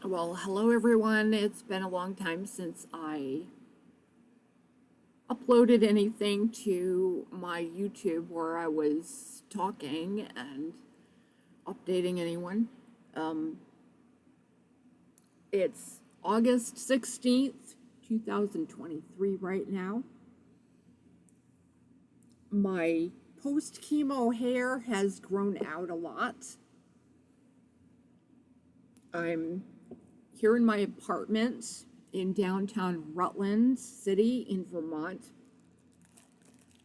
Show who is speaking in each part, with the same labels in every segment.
Speaker 1: Well, hello everyone. It's been a long time since I uploaded anything to my YouTube where I was talking and updating anyone. Um, it's August 16th, 2023 right now. My post-chemo hair has grown out a lot. I'm here in my apartment in downtown Rutland City in Vermont.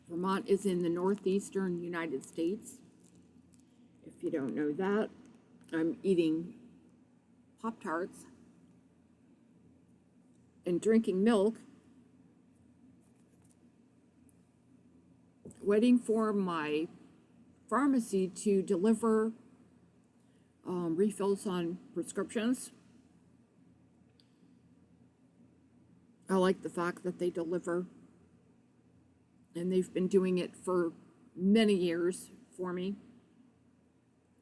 Speaker 1: Vermont is in the northeastern United States. If you don't know that, I'm eating Pop-Tarts and drinking milk, waiting for my pharmacy to deliver refills on prescriptions. I like the fact that they deliver, and they've been doing it for many years for me.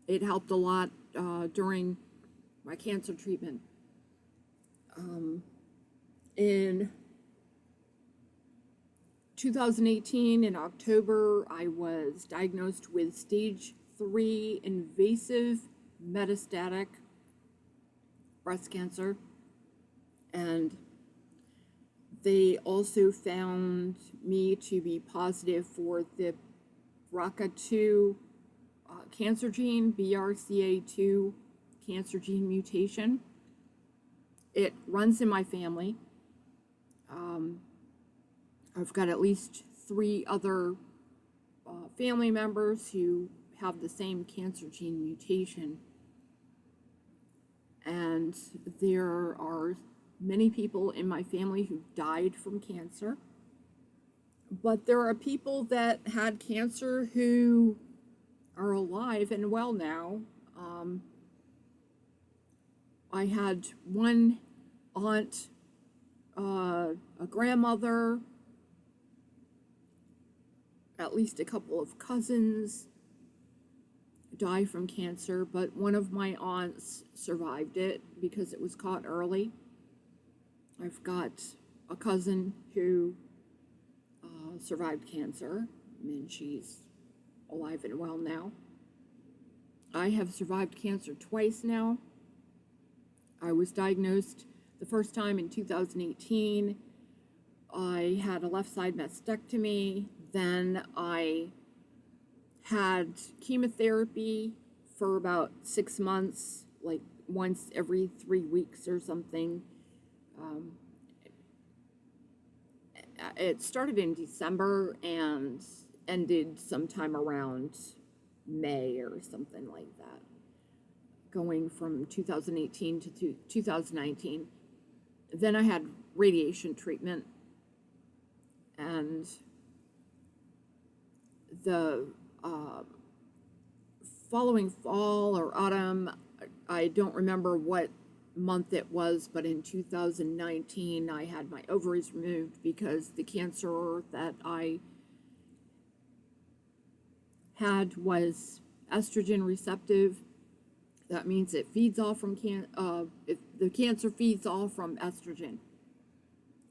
Speaker 1: It helped a lot during my cancer treatment. In 2018, in October, I was diagnosed with stage 3 invasive metastatic breast cancer, and they also found me to be positive for the BRCA2 cancer gene, BRCA2 cancer gene mutation. It runs in my family. I've got at least 3 other family members who have the same cancer gene mutation. And there are many people in my family who died from cancer. But there are people that had cancer who are alive and well now. I had one aunt, a grandmother, at least a couple of cousins die from cancer, but one of my aunts survived it because it was caught early. I've got a cousin who survived cancer, and she's alive and well now. I have survived cancer twice now. I was diagnosed the first time in 2018. I had a left side mastectomy. Then I had chemotherapy for about 6 months, like once every 3 weeks or something. It started in December and ended sometime around May or something like that, going from 2018 to 2019. Then I had radiation treatment, and the following fall or autumn, I don't remember what month it was, but in 2019 I had my ovaries removed because the cancer that I had was estrogen receptive. That means it feeds off from the cancer feeds off from estrogen.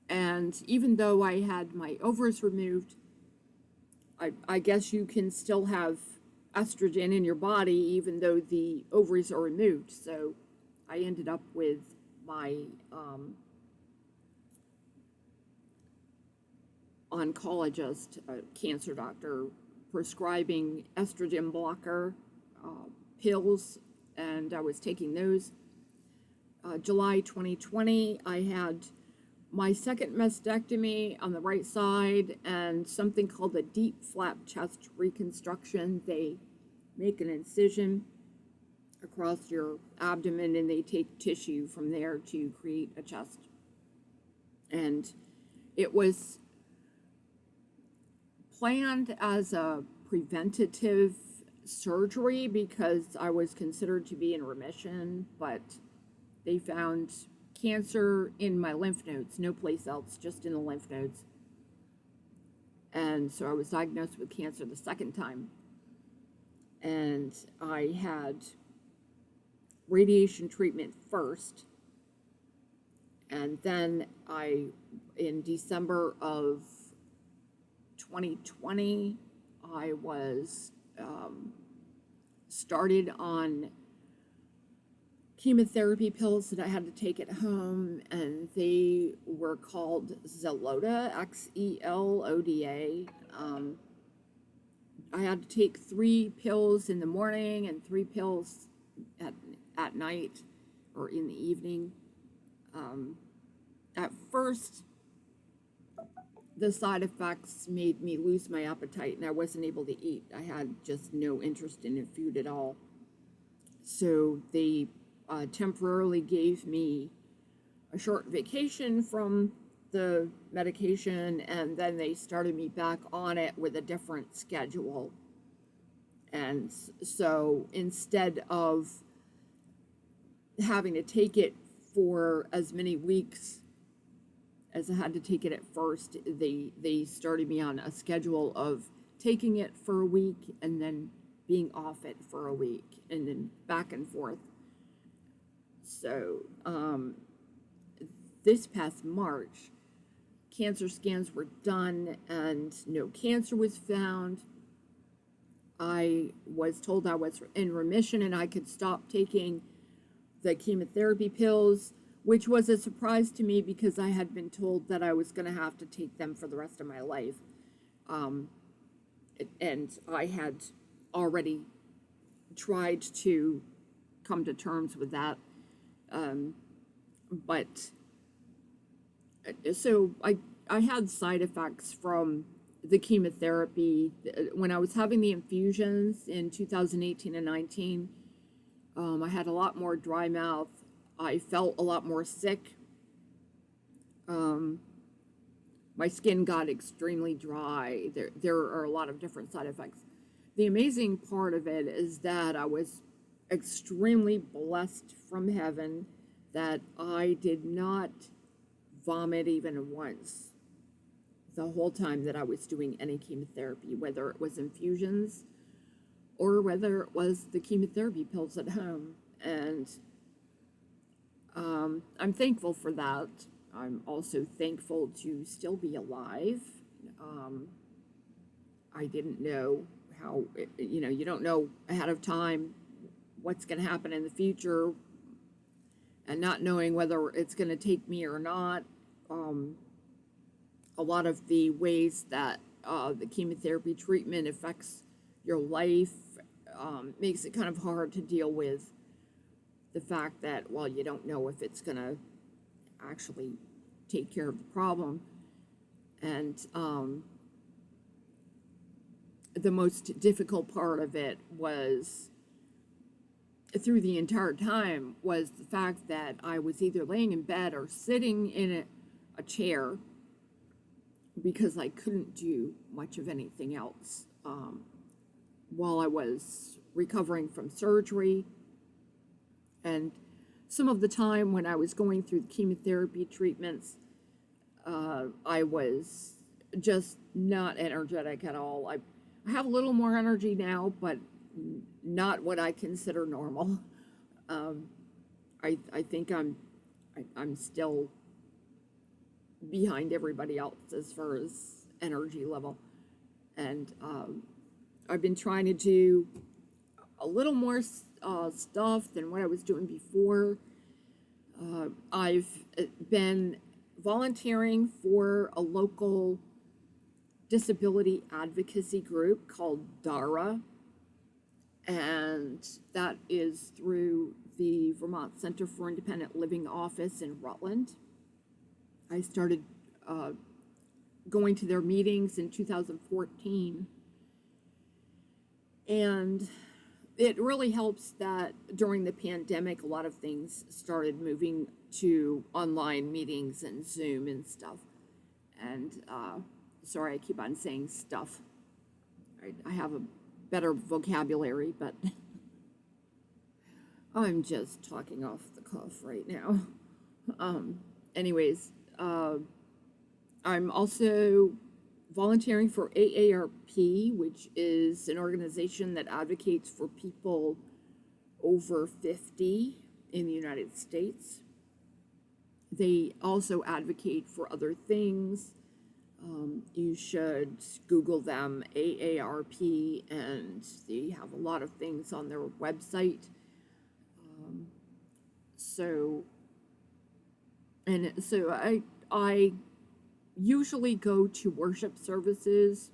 Speaker 1: And even though I had my ovaries removed, I guess you can still have estrogen in your body even though the ovaries are removed. So I ended up with my oncologist, a cancer doctor, prescribing estrogen blocker pills, and I was taking those. July 2020, I had my second mastectomy on the right side and something called a deep flap chest reconstruction. They make an incision across your abdomen and they take tissue from there to create a chest. And it was planned as a preventative surgery because I was considered to be in remission, but they found cancer in my lymph nodes, no place else, just in the lymph nodes. And so I was diagnosed with cancer the second time. And I had radiation treatment first, And then in December of 2020, I was started on chemotherapy pills that I had to take at home, and they were called Xeloda, Xeloda. I had to take 3 pills in the morning and 3 pills at night or in the evening. At first, the side effects made me lose my appetite, and I wasn't able to eat. I had just no interest in food at all. So they temporarily gave me a short vacation from the medication, and then they started me back on it with a different schedule. And so instead of having to take it for as many weeks as I had to take it at first, they started me on a schedule of taking it for a week and then being off it for a week and then back and forth. So this past March, cancer scans were done and no cancer was found. I was told I was in remission and I could stop taking the chemotherapy pills, which was a surprise to me because I had been told that I was going to have to take them for the rest of my life. And I had already tried to come to terms with that. But so I had side effects from the chemotherapy. When I was having the infusions in 2018 and 19, I had a lot more dry mouth. I felt a lot more sick. My skin got extremely dry. There are a lot of different side effects. The amazing part of it is that I was extremely blessed from heaven that I did not vomit even once the whole time that I was doing any chemotherapy, whether it was infusions or whether it was the chemotherapy pills at home. And I'm thankful for that. I'm also thankful to still be alive. I didn't know how, you don't know ahead of time what's going to happen in the future, and not knowing whether it's going to take me or not. A lot of the ways that the chemotherapy treatment affects your life makes it kind of hard to deal with the fact that, well, you don't know if it's going to actually take care of the problem. And the most difficult part of it was, through the entire time, was the fact that I was either laying in bed or sitting in a chair because I couldn't do much of anything else while I was recovering from surgery. And some of the time when I was going through the chemotherapy treatments, I was just not energetic at all. I have a little more energy now, but not what I consider normal. I think I'm still behind everybody else as far as energy level. And I've been trying to do a little more stuff than what I was doing before. I've been volunteering for a local disability advocacy group called DARA, and that is through the Vermont Center for Independent Living office in Rutland. I started going to their meetings in 2014, and it really helps that during the pandemic, a lot of things started moving to online meetings and Zoom and stuff. And sorry, I keep on saying stuff. I have a better vocabulary, but I'm just talking off the cuff right now. Anyways, I'm also volunteering for AARP, which is an organization that advocates for people over 50 in the United States. They also advocate for other things. You should Google them, AARP, and they have a lot of things on their website. So, I usually go to worship services.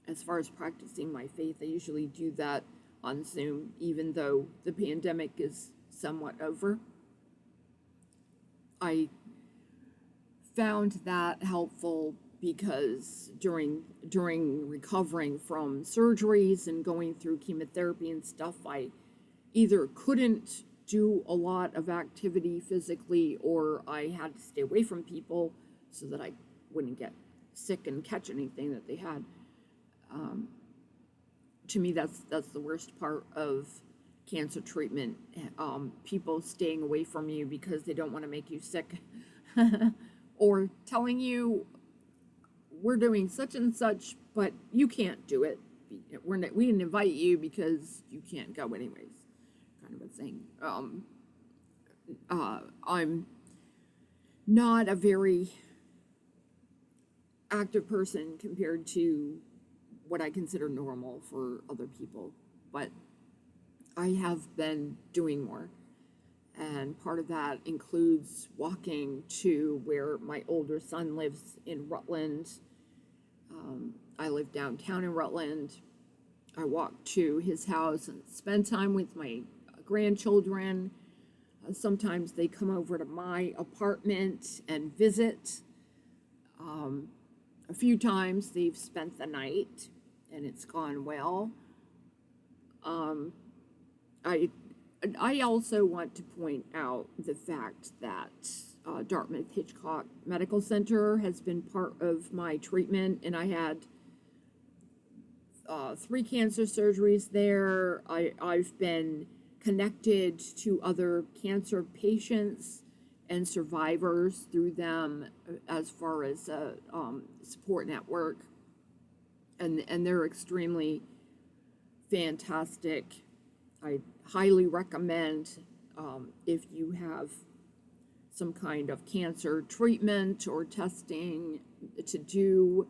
Speaker 1: As far as practicing my faith, I usually do that on Zoom, even though the pandemic is somewhat over. I found that helpful because during recovering from surgeries and going through chemotherapy and stuff, I either couldn't do a lot of activity physically, or I had to stay away from people so that I wouldn't get sick and catch anything that they had. To me, that's the worst part of cancer treatment. People staying away from you because they don't want to make you sick, or telling you we're doing such and such, but you can't do it. We didn't invite you because you can't go anyways, kind of a thing. I'm not a very active person compared to what I consider normal for other people, but I have been doing more. And part of that includes walking to where my older son lives in Rutland. I live downtown in Rutland. I walk to his house and spend time with my grandchildren. Sometimes they come over to my apartment and visit. A few times they've spent the night and it's gone well. I also want to point out the fact that Dartmouth Hitchcock Medical Center has been part of my treatment, and I had 3 cancer surgeries there. I've been connected to other cancer patients and survivors through them as far as a support network, and they're extremely fantastic. I highly recommend if you have some kind of cancer treatment or testing to do,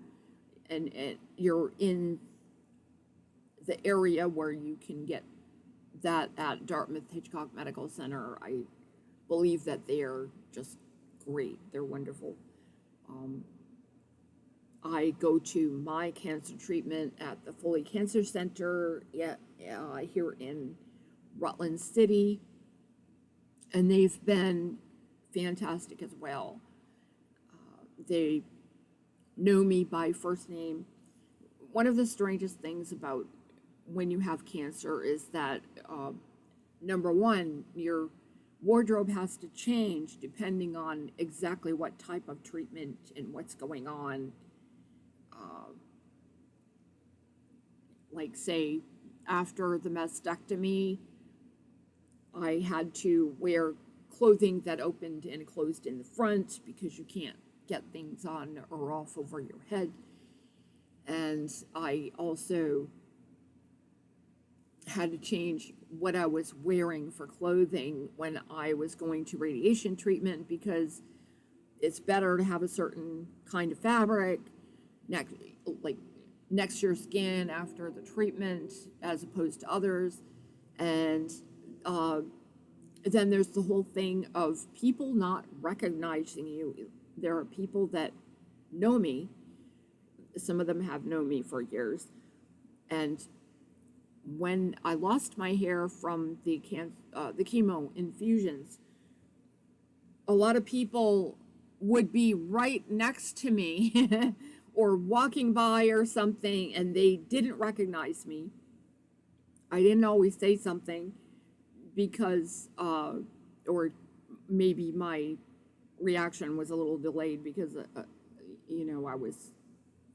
Speaker 1: and you're in the area where you can get that at Dartmouth Hitchcock Medical Center. I believe that they are just great. They're wonderful. I go to my cancer treatment at the Foley Cancer Center here in Rutland City, and they've been fantastic as well. They know me by first name. One of the strangest things about when you have cancer is that, number one, your wardrobe has to change depending on exactly what type of treatment and what's going on. Like, say, after the mastectomy, I had to wear clothing that opened and closed in the front because you can't get things on or off over your head. And I also had to change what I was wearing for clothing when I was going to radiation treatment, because it's better to have a certain kind of fabric next to your skin after the treatment as opposed to others. And then there's the whole thing of people not recognizing you. There are people that know me. Some of them have known me for years. And when I lost my hair from the chemo infusions, a lot of people would be right next to me or walking by or something, and they didn't recognize me. I didn't always say something because, or maybe my reaction was a little delayed because, I was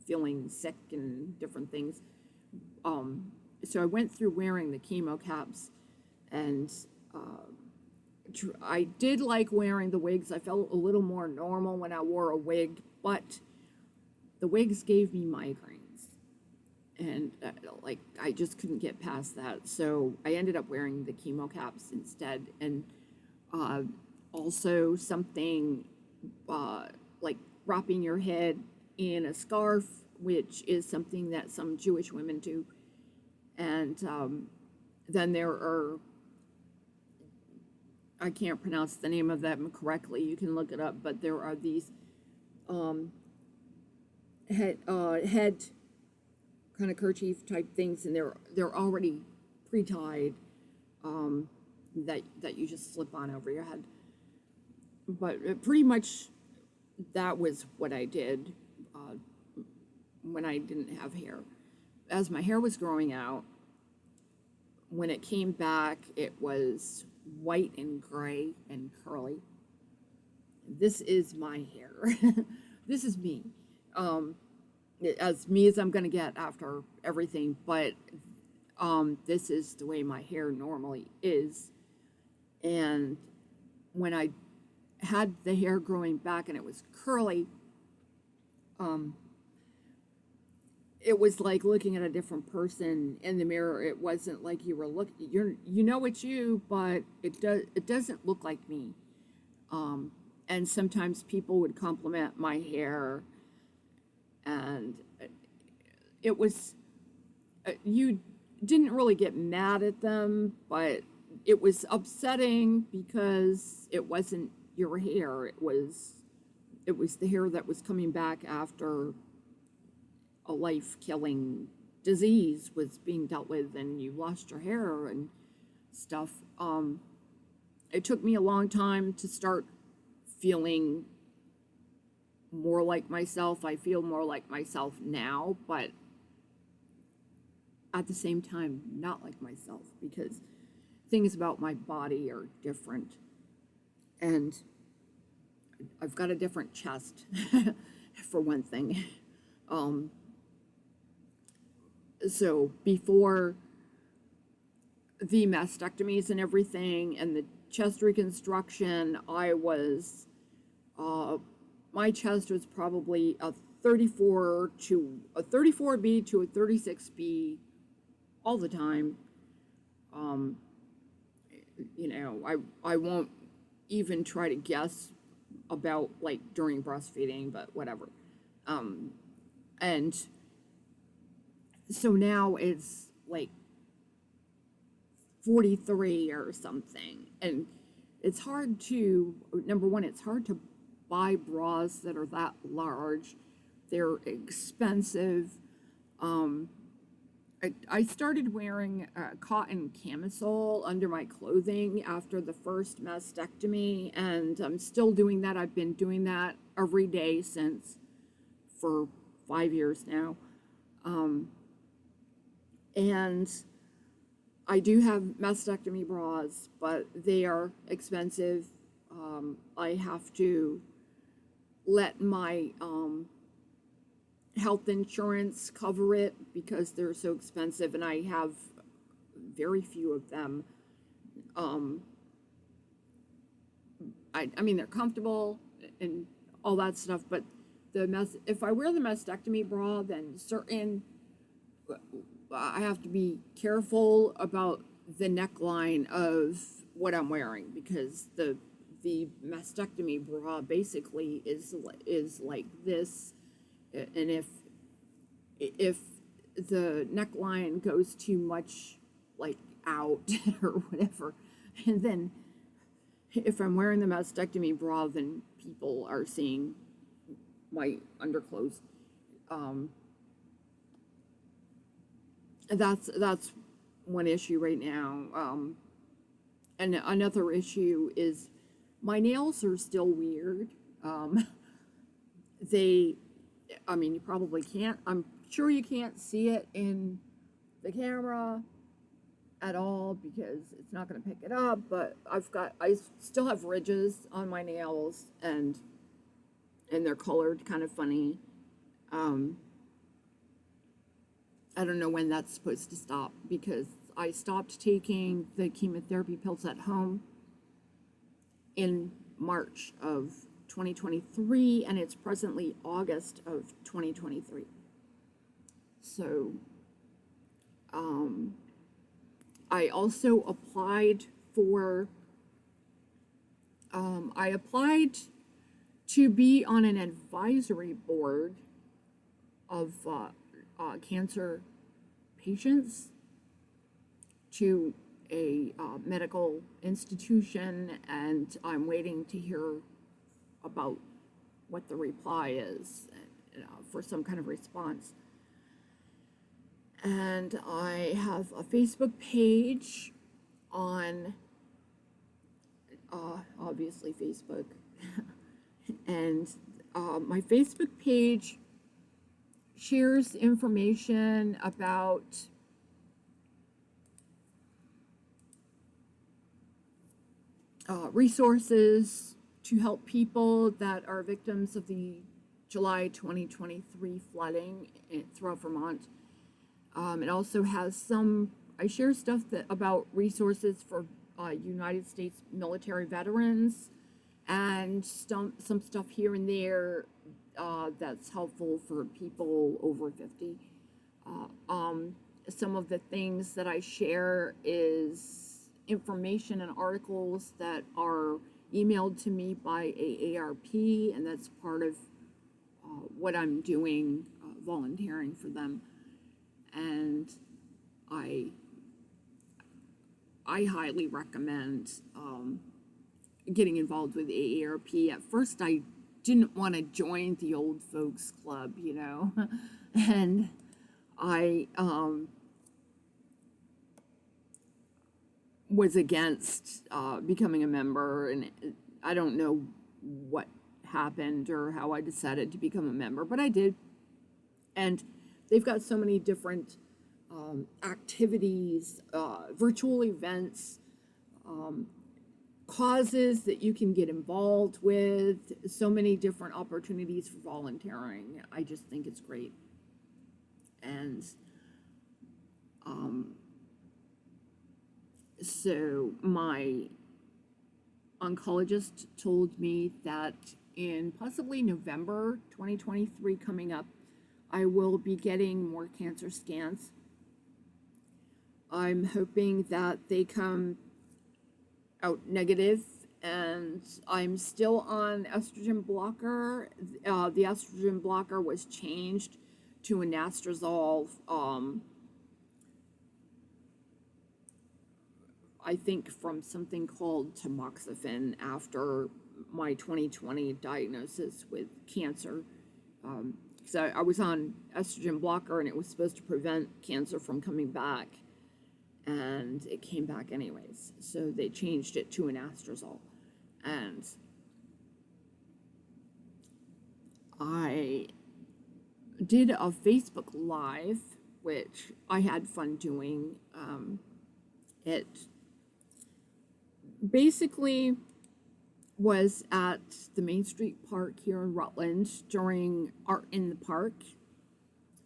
Speaker 1: feeling sick and different things. So I went through wearing the chemo caps, and I did like wearing the wigs. I felt a little more normal when I wore a wig, but the wigs gave me migraines, and I just couldn't get past that. So I ended up wearing the chemo caps instead, and Also something like wrapping your head in a scarf, which is something that some Jewish women do. And then there are, I can't pronounce the name of them correctly, you can look it up, but there are these head kind of kerchief type things, and they're already pre-tied, that you just slip on over your head. But pretty much that was what I did when I didn't have hair. As my hair was growing out, when it came back, it was white and gray and curly. This is my hair. This is me. As me as I'm going to get after everything, but this is the way my hair normally is. And when I had the hair growing back and it was curly, it was like looking at a different person in the mirror. It wasn't like you were looking, you know it's you, but it doesn't look like me. And sometimes people would compliment my hair, and it was, you didn't really get mad at them, but it was upsetting because it wasn't your hair. It was the hair that was coming back after a life-killing disease was being dealt with, and you lost your hair and stuff. It took me a long time to start feeling more like myself. I feel more like myself now, but at the same time, not like myself, because things about my body are different. And I've got a different chest, for one thing. So before the mastectomies and everything and the chest reconstruction, I was, my chest was probably a 34B to a 36B all the time. I won't even try to guess about like during breastfeeding, but whatever. And so now it's like 43 or something. And it's hard to, number one, it's hard to buy bras that are that large. They're expensive. I started wearing cotton camisole under my clothing after the first mastectomy, and I'm still doing that. I've been doing that every day for 5 years now. And I do have mastectomy bras, but they are expensive. I have to let my health insurance cover it because they're so expensive, and I have very few of them. I mean, they're comfortable and all that stuff, but if I wear the mastectomy bra, then I have to be careful about the neckline of what I'm wearing, because the mastectomy bra basically is like this, and if the neckline goes too much like out or whatever, and then if I'm wearing the mastectomy bra, then people are seeing my underclothes. That's one issue right now. And another issue is my nails are still weird. I mean, you probably can't, I'm sure you can't see it in the camera at all because it's not going to pick it up, but I still have ridges on my nails, and they're colored kind of funny. I don't know when that's supposed to stop, because I stopped taking the chemotherapy pills at home in March of 2023, and it's presently August of 2023. So, I also applied for I applied to be on an advisory board of cancer patients to a medical institution, and I'm waiting to hear about what the reply is for some kind of response. And I have a Facebook page on, obviously, Facebook. And my Facebook page shares information about resources to help people that are victims of the July 2023 flooding throughout Vermont. It also has I share stuff about resources for United States military veterans, and some stuff here and there that's helpful for people over 50. Some of the things that I share is information and articles that are emailed to me by AARP, and that's part of what I'm doing, volunteering for them. And I highly recommend getting involved with AARP. At first, I didn't want to join the old folks club, and I was against becoming a member, and I don't know what happened or how I decided to become a member, but I did. And they've got so many different activities, virtual events, causes that you can get involved with, so many different opportunities for volunteering. I just think it's great. And so my oncologist told me that in possibly November 2023 coming up, I will be getting more cancer scans. I'm hoping that they come out negative, and I'm still on estrogen blocker. The estrogen blocker was changed to anastrozole, I think from something called tamoxifen after my 2020 diagnosis with cancer. So I was on estrogen blocker, and it was supposed to prevent cancer from coming back, and it came back anyways. So they changed it to anastrozole. And I did a Facebook Live, which I had fun doing. It basically was at the Main Street Park here in Rutland during Art in the Park.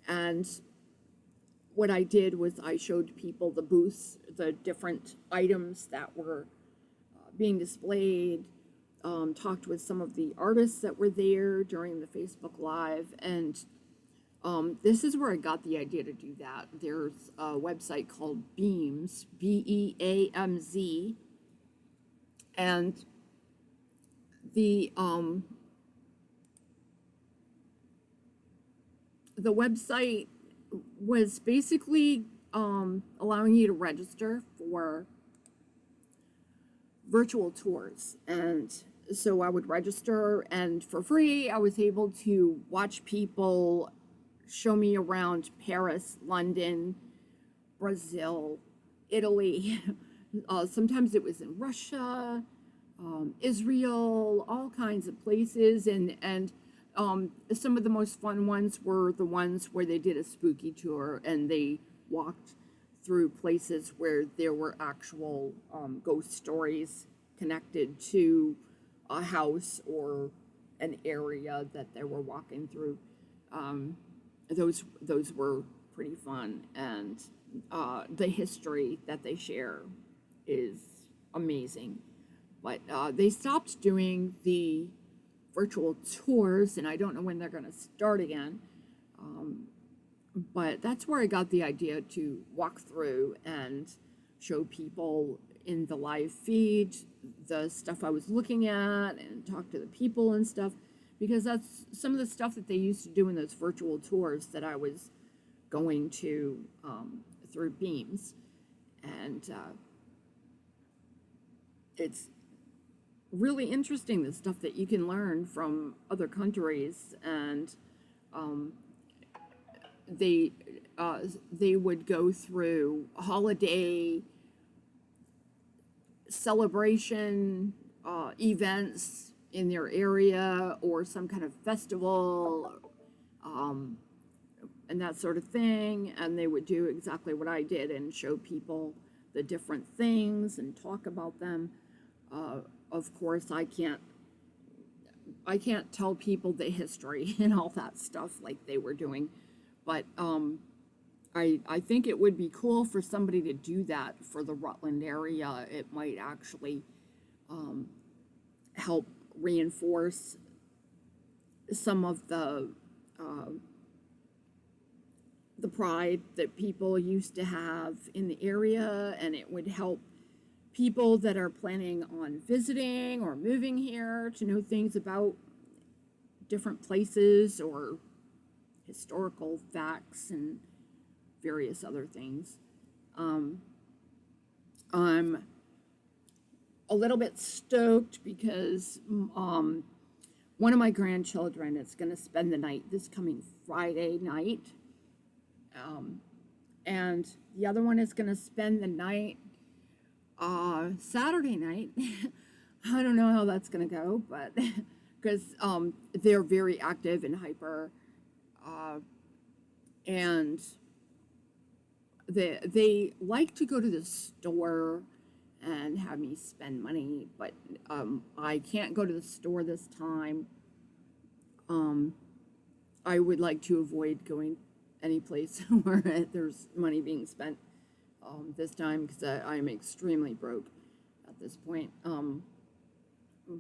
Speaker 1: And what I did was I showed people the booths, the different items that were being displayed, talked with some of the artists that were there during the Facebook Live. And this is where I got the idea to do that. There's a website called Beamz, BEAMZ, and the website was basically allowing you to register for virtual tours. And so I would register, and for free I was able to watch people show me around Paris, London, Brazil, Italy. Sometimes it was in Russia, Israel, all kinds of places. And some of the most fun ones were the ones where they did a spooky tour and they walked through places where there were actual ghost stories connected to a house or an area that they were walking through. Those were pretty fun, and the history that they share is amazing. But they stopped doing the virtual tours, and I don't know when they're going to start again. But that's where I got the idea to walk through and show people in the live feed the stuff I was looking at and talk to the people and stuff, because that's some of the stuff that they used to do in those virtual tours that I was going to through Beams. And it's really interesting, the stuff that you can learn from other countries. And they would go through holiday celebration events in their area, or some kind of festival, and that sort of thing. And they would do exactly what I did and show people the different things and talk about them. Of course, I can't tell people the history and all that stuff like they were doing, but I think it would be cool for somebody to do that for the Rutland area. It might actually help reinforce some of the pride that people used to have in the area, and it would help people that are planning on visiting or moving here to know things about different places or historical facts and various other things. I'm a little bit stoked because one of my grandchildren is going to spend the night this coming Friday night, and the other one is going to spend the night Saturday night. I don't know how that's going to go, but because they're very active and hyper, and they like to go to the store and have me spend money, but I can't go to the store this time. I would like to avoid going any place where there's money being spent this time, because I'm extremely broke at this point.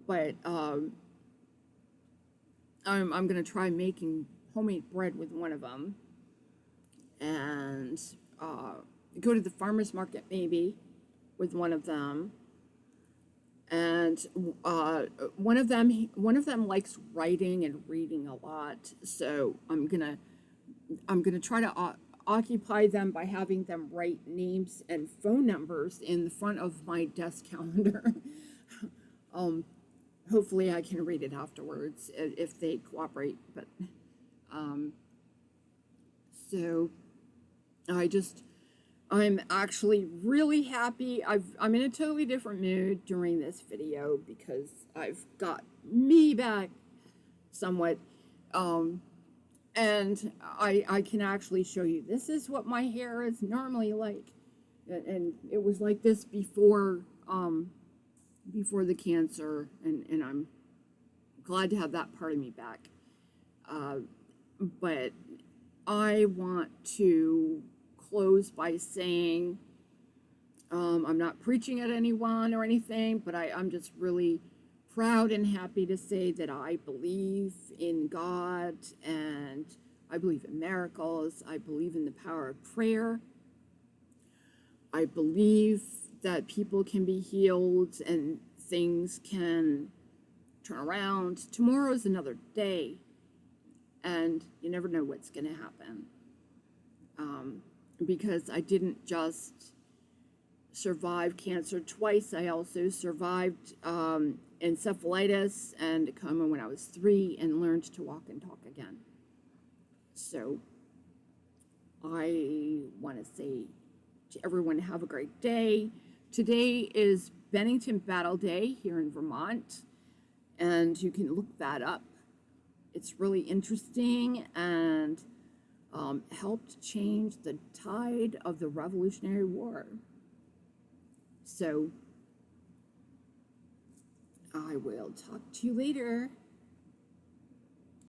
Speaker 1: But I'm going to try making homemade bread with one of them, and go to the farmer's market maybe with one of them. And one of them likes writing and reading a lot, so I'm gonna try to occupy them by having them write names and phone numbers in the front of my desk calendar. Hopefully I can read it afterwards if they cooperate, but so I'm actually really happy. I'm in a totally different mood during this video because I've got me back somewhat. And I can actually show you, this is what my hair is normally like. And it was like this before the cancer, and I'm glad to have that part of me back. But I want to close by saying, I'm not preaching at anyone or anything, but I'm just really proud and happy to say that I believe in God, and I believe in miracles. I believe in the power of prayer. I believe that people can be healed and things can turn around. Tomorrow is another day, and you never know what's going to happen. Because I didn't just survive cancer twice, I also survived encephalitis and a coma when I was 3 and learned to walk and talk again. So I want to say to everyone, have a great day. Today is Bennington Battle Day here in Vermont, and you can look that up. It's really interesting and helped change the tide of the Revolutionary War. So I will talk to you later.